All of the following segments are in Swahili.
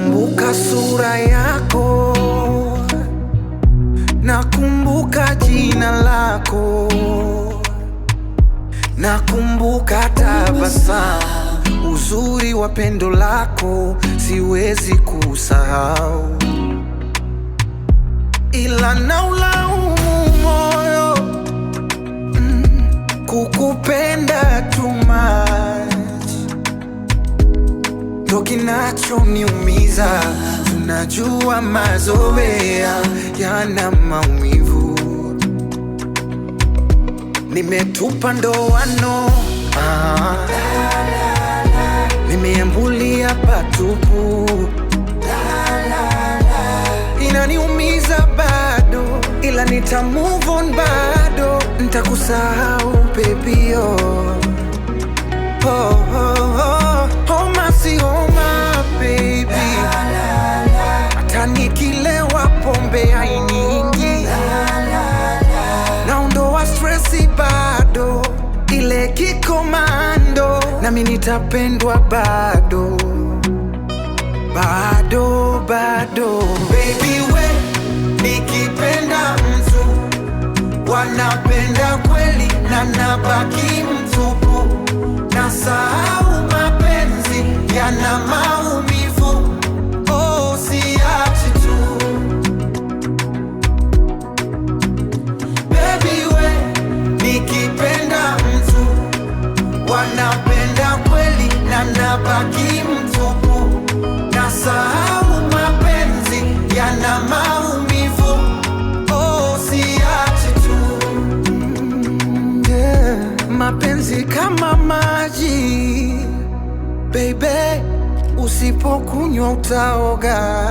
Nakumbuka sura yako, nakumbuka jina lako, nakumbuka tabasamu, uzuri wa pendo lako siwezi kusahau, ila naulaumu moyo kukupenda too much, ndo kinachoniumiza. Tunajua mazoea yana maumivu, nimetupa ndoano, nimeambulia patupu, inaniumiza bado, ila nita move on bado, nitakusahau baby oh. Oh, oh, oh, homa si homa baby, hata nikilewa pombe hainiingi, naondoa stressi bado, ile kikomando, nami nitapendwa bado, bado, bado. Baby we, nikipenda mtu wanapenda kweli na nabaki mtupu, nasahau mapenzi yana maumivu. Oh, siachi tu baby we, nikipenda mtu wanapenda kweli na nabaki mtupu, nasahau mapenzi yana maumivu. Oh, siachi tu yeah. Mapenzi kama maji baby, usipokunywa utaoga,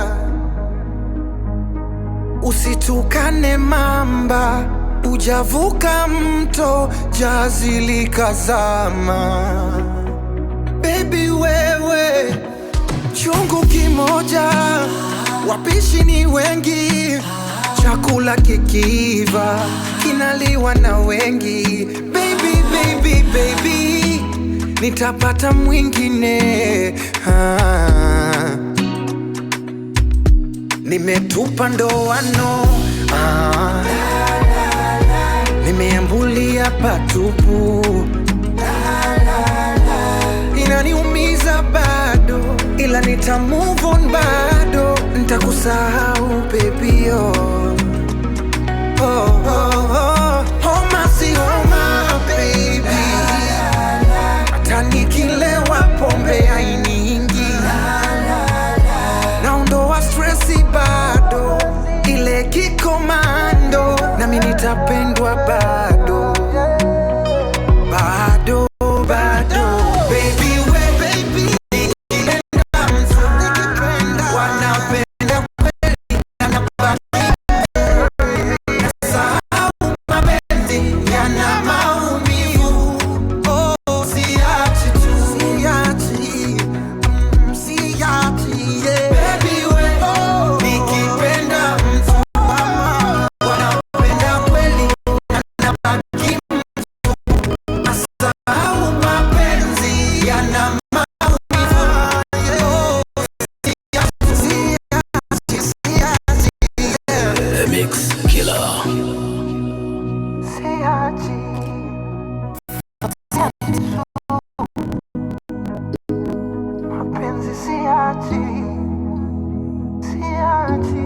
usitukane mamba, ujavuka mto jazi likazama. Baby wewe chungu kimoja, wapishi ni wengi, chakula kikiiva kinaliwa na wengi. Baby, baby, baby, nitapata mwingine nimetupa ndoano, nimeambulia patupu, inaniumiza bado, ila nita move on bado, nitakusahau baby oh. Oh, oh, oh, homa si homa baby, hata nikilewa pombe hainiingi, naondoa stressi bado, ile kikomando, nami nitapendwa bado, bado, bado. Baby we, baby, nikipenda mtu wanapenda kweli na nabaki, nasahau mapenzi yana maumivu. Oh, siachi tu, siachi, siachi yeah. Baby we, nikipenda mtu wanapenda kweli na nabaki mtupu, nasahau mapenzi yana maumivu. Oh, siachi, siachi, siachi yeah. Mix Killer. Siachi, mapenzi siachi, siachi.